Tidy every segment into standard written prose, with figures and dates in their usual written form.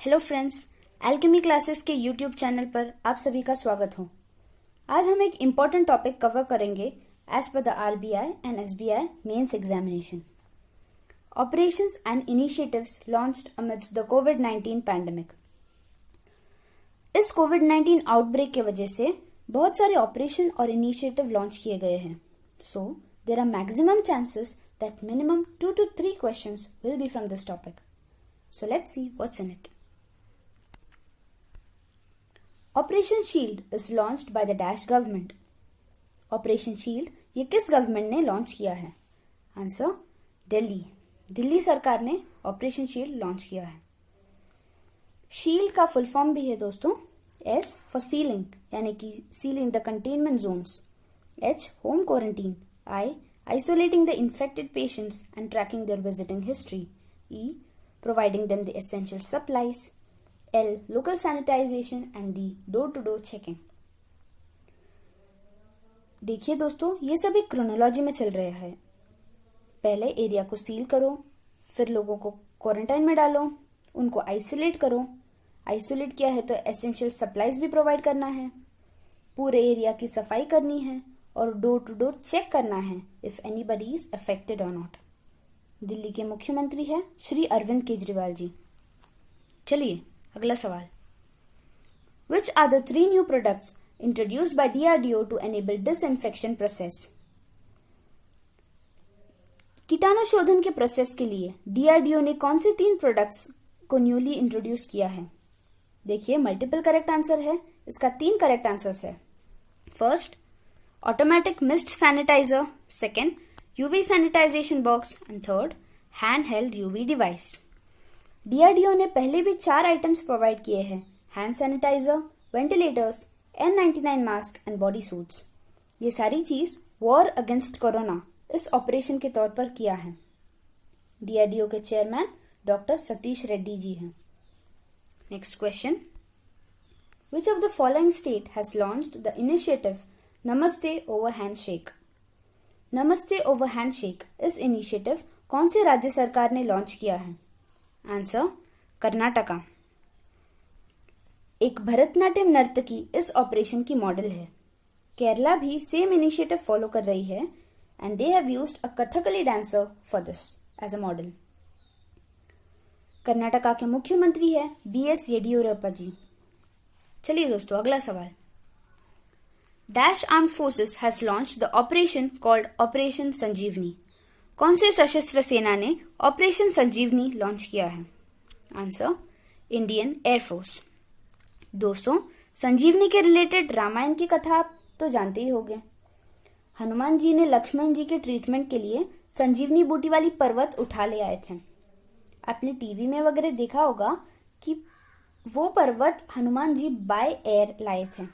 Hello friends, Alchemy Classes के YouTube channel पर आप सभी का स्वागत हो। आज हम एक इम्पॉर्टेंट टॉपिक कवर करेंगे as per the RBI and SBI mains examination. Operations and initiatives launched amidst the कोविड-19 पैंडेमिक। इस कोविड-19 आउटब्रेक के वजह से बहुत सारे ऑपरेशन और इनिशिएटिव लॉन्च किए गए हैं। So there are maximum chances that minimum 2 to 3 questions will be from this topic. So let's see what's in it. Operation shield is launched by the dash government. Operation shield ये किस government ने launch किया है? Answer Delhi सरकार ने operation shield launch किया है। Shield का फुल फॉर्म भी है दोस्तों, एस फॉर सीलिंग यानी कि ceiling the containment zones, H home quarantine, I isolating the infected patients and tracking their visiting history, E providing them the essential supplies, L local sanitization and D door-to-door checking. देखिए दोस्तों, ये सब एक chronology में चल रहा है। पहले एरिया को सील करो, फिर लोगों को क्वारंटाइन में डालो, उनको आइसोलेट करो। आइसोलेट किया है तो एसेंशियल सप्लाईज भी प्रोवाइड करना है, पूरे एरिया की सफाई करनी है और डोर टू डोर चेक करना है इफ एनीबडी इज अफेक्टेड और नॉट। दिल्ली के मुख्यमंत्री है श्री अरविंद केजरीवाल जी। चलिए अगला सवाल। Which are the 3 new products introduced by DRDO to enable disinfection process? कीटाणु शोधन के प्रोसेस के लिए DRDO ने कौन से 3 प्रोडक्ट्स को न्यूली इंट्रोड्यूस किया है? देखिए मल्टीपल करेक्ट आंसर है, इसका 3 करेक्ट आंसर्स है। First, automatic mist sanitiser, second UV sanitisation box and third hand held UV device. DRDO ने पहले भी 4 आइटम्स प्रोवाइड किए हैं, hand sanitiser, ventilators, N99 mask and body suits. ये सारी चीज वॉर अगेंस्ट कोरोना इस ऑपरेशन के तौर पर किया है। DRDO के चेयरमैन डॉक्टर सतीश रेड्डी जी हैं। Next question, which of the following state has launched the initiative नमस्ते ओवर हैंडशेक? नमस्ते ओवर हैंडशेक इस इनिशिएटिव कौन से राज्य सरकार ने लॉन्च किया है? आंसर कर्नाटका। एक भरतनाट्यम नर्तकी इस ऑपरेशन की मॉडल है। केरला भी सेम इनिशिएटिव फॉलो कर रही है and they have used a Kathakali dancer for this as a model. Karnataka के मुख्यमंत्री है BS येडियुरप्पा जी। चलिए दोस्तों अगला सवाल। Dash Armed Forces has launched the operation called Operation संजीवनी। कौन से सशस्त्र सेना ने ऑपरेशन संजीवनी लॉन्च किया है? Answer Indian air force. दोस्तों, संजीवनी के रिलेटेड रामायण की कथा आप तो जानते ही होंगे। हनुमान जी ने लक्ष्मण जी के ट्रीटमेंट के लिए संजीवनी बूटी वाली पर्वत उठा ले आए थे। आपने टीवी में वगैरह देखा होगा कि वो पर्वत हनुमान जी बाय एयर लाए थे।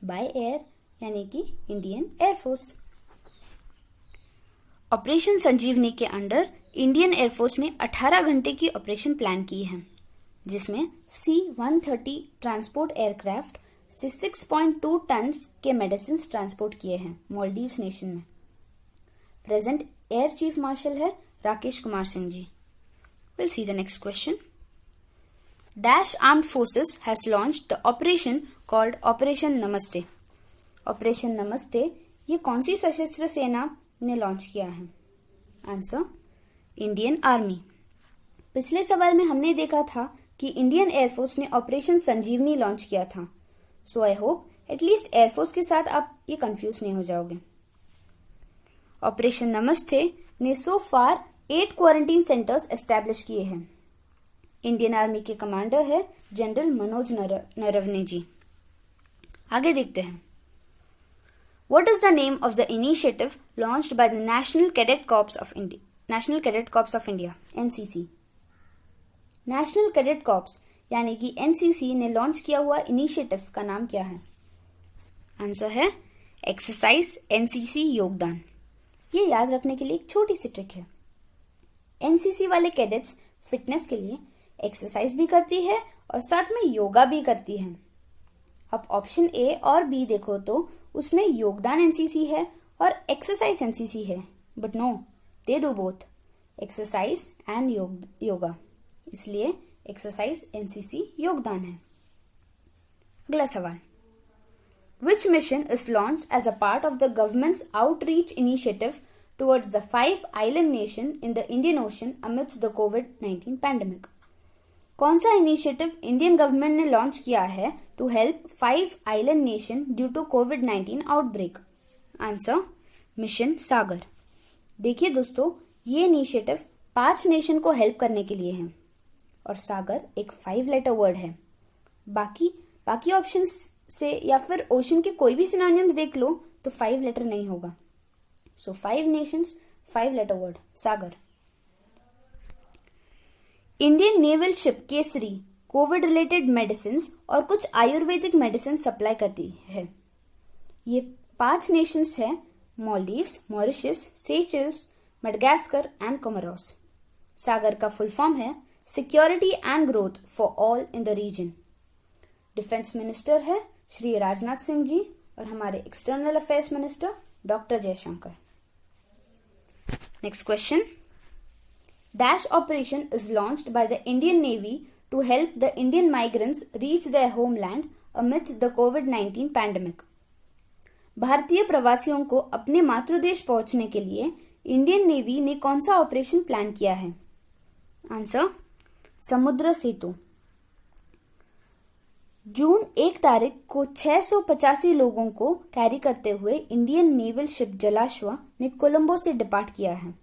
बाय एयर यानी कि इंडियन एयरफोर्स। ऑपरेशन संजीवनी के अंडर इंडियन एयरफोर्स ने 18 घंटे की ऑपरेशन प्लान की है, जिसमें C-130 ट्रांसपोर्ट एयरक्राफ्ट से 6.2 टन के मेडिसिन ट्रांसपोर्ट किए हैं मालदीव्स नेशन में। प्रेजेंट एयर चीफ मार्शल है Rakesh Kumar Singh ji. Will see the next question. Dash Armed Forces has launched the operation called Operation नमस्ते। ऑपरेशन नमस्ते ये कौन सी सशस्त्र सेना ने लॉन्च किया है? Answer Indian army. पिछले सवाल में हमने देखा था कि इंडियन एयरफोर्स ने ऑपरेशन संजीवनी लॉन्च किया था। सो आई होप एटलीस्ट एयरफोर्स के साथ आप ये कंफ्यूज नहीं हो जाओगे। ऑपरेशन नमस्ते ने सो फार 8 क्वारंटीन सेंटर्स एस्टैब्लिश किए हैं। इंडियन आर्मी के कमांडर है जनरल मनोज नरवणे जी। आगे देखते हैं। What is the name of the initiative launched by the National Cadet Corps of India NCC? National cadet corps यानी कि NCC ने लॉन्च किया हुआ इनिशिएटिव का नाम क्या है? आंसर है एक्सरसाइज NCC योगदान। ये याद रखने के लिए एक छोटी सी ट्रिक है। NCC वाले कैडेट्स फिटनेस के लिए एक्सरसाइज भी करती है और साथ में योगा भी करती है। अब ऑप्शन A और B देखो तो उसमें योगदान NCC है और एक्सरसाइज NCC है, but no, they do both exercise and yoga. इसलिए एक्सरसाइज एनसीसी योगदान है। अगला सवाल, Which mission is launched as a part of the government's outreach initiative towards the 5 island nation in the Indian Ocean amidst the COVID-19 pandemic? कौन सा initiative Indian government ने launch किया है to help 5 island nation due to कोविड-19 outbreak? Answer, mission Sagar. देखिए दोस्तों, ये initiative 5 nation को हेल्प करने के लिए है और सागर एक 5 लेटर वर्ड है। बाकी ऑप्शन से या फिर ओशन के कोई भी सिनोनिम्स देख लो तो 5 लेटर नहीं होगा। So 5 nations, 5 letter word, Sagar. Indian naval ship Kesari covid related medicine और कुछ आयुर्वेदिक मेडिसिन सप्लाई करती है। ये 5 नेशंस है, Maldives, Mauritius, Seychelles, Madagascar and Comoros. SAGAR का फुल फॉर्म है security and growth for all in the region. Defence minister है श्री राजनाथ सिंह जी और हमारे external affairs minister doctor Jaishankar. Next question, dash operation is launched by the Indian navy to help the Indian migrants reach their homeland amidst the कोविड-19 pandemic. भारतीय प्रवासियों को अपने मातृदेश पहुंचने के लिए इंडियन नेवी ने कौन सा ऑपरेशन प्लान किया है? आंसर, समुद्र सेतु। जून 1 तारीख को 685 लोगों को कैरी करते हुए इंडियन नेवल शिप जलाश्वा ने कोलंबो से डिपार्ट किया है।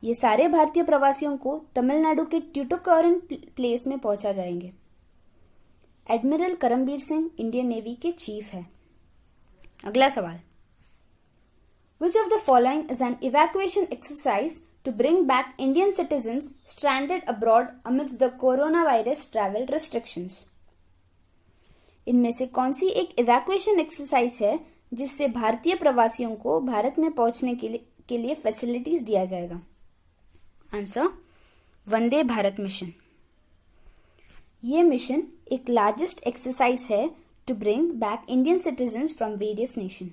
ये सारे भारतीय प्रवासियों को तमिलनाडु के ट्यूटिकोरिन प्लेस में पहुंचा जाएंगे। Admiral Karambir Singh Indian navy के चीफ है। अगला सवाल, Which of the following is an evacuation exercise to bring back Indian citizens stranded abroad amidst the coronavirus travel restrictions? इनमें से कौन सी एक इवैक्यूएशन एक्सरसाइज है जिससे भारतीय प्रवासियों को भारत में पहुंचने के लिए फैसिलिटीज दिया जाएगा? Answer, Vande Bharat mission. ये मिशन एक लार्जेस्ट एक्सरसाइज है to bring back Indian citizens from various nation.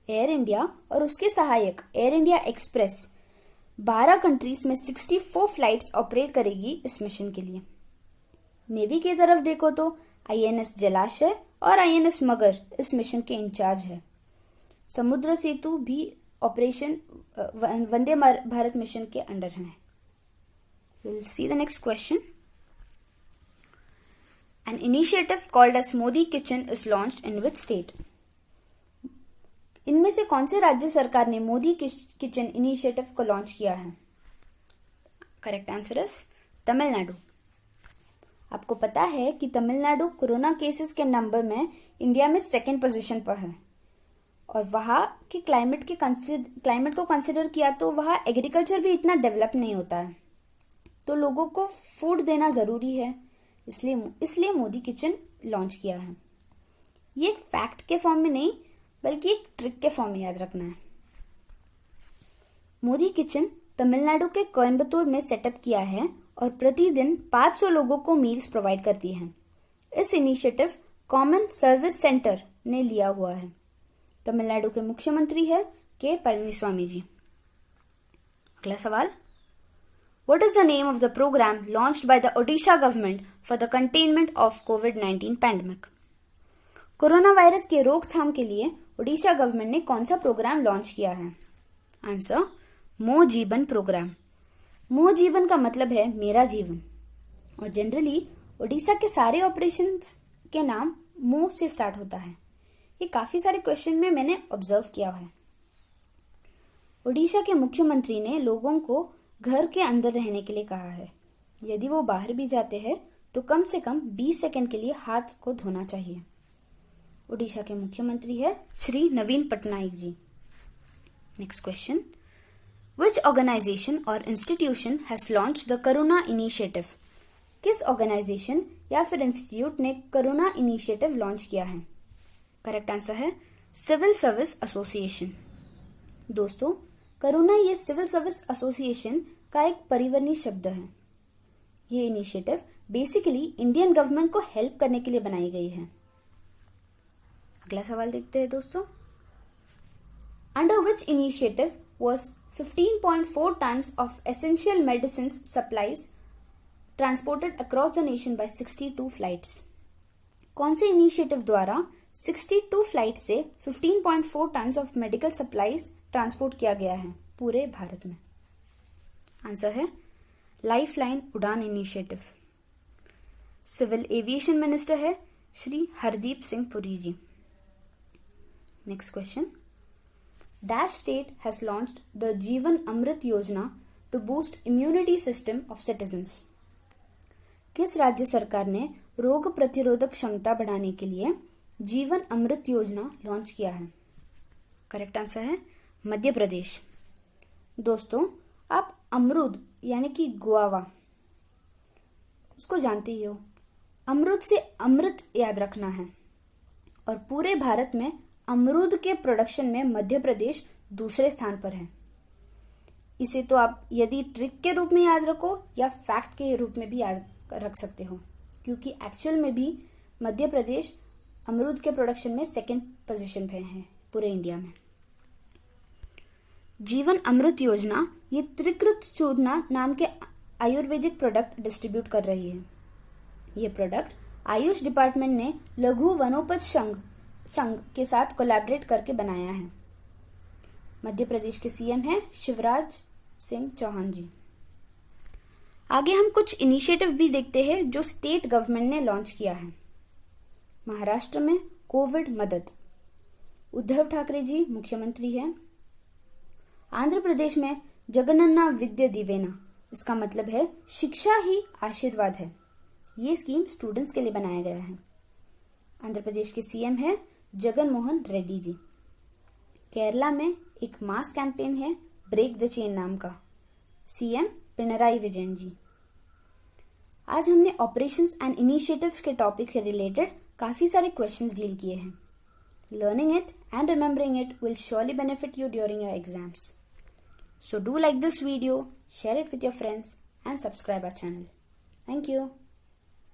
Air India और उसके सहायक एयर इंडिया एक्सप्रेस 12 कंट्रीज में 64 फ्लाइट्स ऑपरेट करेगी इस मिशन के लिए। नेवी की तरफ देखो तो आईएनएस जलाशय और आईएनएस मगर इस मिशन के इंचार्ज है। समुद्र सेतु भी ऑपरेशन वंदे भारत मिशन के अंडर है। Will see the next question. An initiative called as Modi Kitchen is launched in which state? इनमें से कौन से राज्य सरकार ने मोदी किचन इनिशिएटिव को लॉन्च किया है? Correct answer is Tamil Nadu. आपको पता है कि तमिलनाडु कोरोना केसेस के नंबर में इंडिया में 2nd पोजीशन पर है और वहां के क्लाइमेट को कंसिडर किया तो वहां एग्रीकल्चर भी इतना डेवलप नहीं होता है, तो लोगों को फूड देना जरूरी है, इसलिए मोदी किचन लॉन्च किया है। ये एक फैक्ट के फॉर्म में नहीं बल्कि एक ट्रिक के फॉर्म में याद रखना है। मोदी किचन तमिलनाडु के कोयम्बतूर में सेटअप किया है और प्रतिदिन 500 लोगों को मील्स प्रोवाइड करती है। इस इनिशिएटिव कॉमन सर्विस सेंटर ने लिया हुआ है। तमिलनाडु के मुख्यमंत्री है के पळनीस्वामी जी। अगला सवाल, What is the name of the program launched by the Odisha government for the containment of COVID-19 pandemic? Corona virus के रोकथाम के लिए ओडिशा गवर्नमेंट ने कौन सा प्रोग्राम लॉन्च किया है? आंसर, मो जीवन प्रोग्राम। मो जीवन का मतलब है मेरा जीवन और जनरली ओडिशा के सारे ऑपरेशंस के नाम मो से स्टार्ट होता है। ये काफी सारे क्वेश्चन में मैंने ऑब्जर्व किया है। ओडिशा के मुख्यमंत्री ने लोगों को घर के अंदर रहने के लिए कहा है। यदि वो बाहर भी जाते हैं तो कम से कम 20 सेकंड के लिए हाथ को धोना चाहिए। ओडिशा के मुख्यमंत्री है श्री नवीन पटनायक जी। नेक्स्ट क्वेश्चन, विच ऑर्गेनाइजेशन और institution has launched the Karuna initiative? किस ऑर्गेनाइजेशन या फिर इंस्टीट्यूट ने करुणा इनिशिएटिव लॉन्च किया है? करेक्ट आंसर है सिविल सर्विस एसोसिएशन। दोस्तों, करुणा ये सिविल सर्विस एसोसिएशन का एक परिवर्णी शब्द है। ये इनिशिएटिव बेसिकली इंडियन गवर्नमेंट को हेल्प करने के लिए बनाई गई है। अगला सवाल देखते हैं दोस्तों। Under which initiative was 15.4 tons of essential medicines supplies transported across the nation by 62 flights. कौन से इनिशिएटिव द्वारा 62 फ्लाइट से 15.4 ton of medical supplies transport किया गया है पूरे भारत में? आंसर है लाइफलाइन उड़ान इनिशिएटिव। सिविल एविएशन मिनिस्टर है Shri Hardeep Singh Puri ji. Next question, dash state has launched the Jeevan Amrit Yojana to boost immunity system of citizens. किस राज्य सरकार ने रोग प्रतिरोधक क्षमता बढ़ाने के लिए जीवन अमृत योजना लॉन्च किया है? करेक्ट आंसर है मध्य प्रदेश। दोस्तों, आप अमरूद यानी कि गुआवा उसको जानते ही हो। अमरूद से अमृत याद रखना है और पूरे भारत में अमरूद के प्रोडक्शन में मध्य प्रदेश दूसरे स्थान पर है। इसे तो आप यदि ट्रिक के रूप में याद रखो या फैक्ट के रूप में भी याद रख सकते हो, क्योंकि एक्चुअल में भी मध्य प्रदेश अमरूद के प्रोडक्शन में सेकंड पोजीशन पे है पूरे इंडिया में। जीवन अमृत योजना ये त्रिकृत चूर्ण नाम के आयुर्वेदिक प्रोडक्ट डिस्ट्रीब्यूट कर रही है। ये प्रोडक्ट आयुष डिपार्टमेंट ने लघु वनोपज संघ के साथ कोलैबोरेट करके बनाया है। मध्य प्रदेश के सीएम हैं शिवराज सिंह चौहान जी। आगे हम कुछ इनिशिएटिव भी देखते हैं जो स्टेट गवर्नमेंट ने लॉन्च किया है। महाराष्ट्र में कोविड मदद, उद्धव ठाकरे जी मुख्यमंत्री हैं। आंध्र प्रदेश में जगनन्ना विद्या दिवेना, इसका मतलब है शिक्षा ही आशीर्वाद है। ये स्कीम स्टूडेंट्स के लिए बनाया गया है। आंध्र प्रदेश के सीएम है जगन मोहन रेड्डी जी। केरला में एक मास कैंपेन है ब्रेक द चेन नाम का, सीएम पिनराई विजयन जी। आज हमने ऑपरेशंस एंड इनिशिएटिव्स के टॉपिक से रिलेटेड काफी सारे क्वेश्चंस डील किए हैं। Learning it and remembering it will surely benefit you during your exams. So do like this video, share it with your friends and subscribe our channel. Thank you.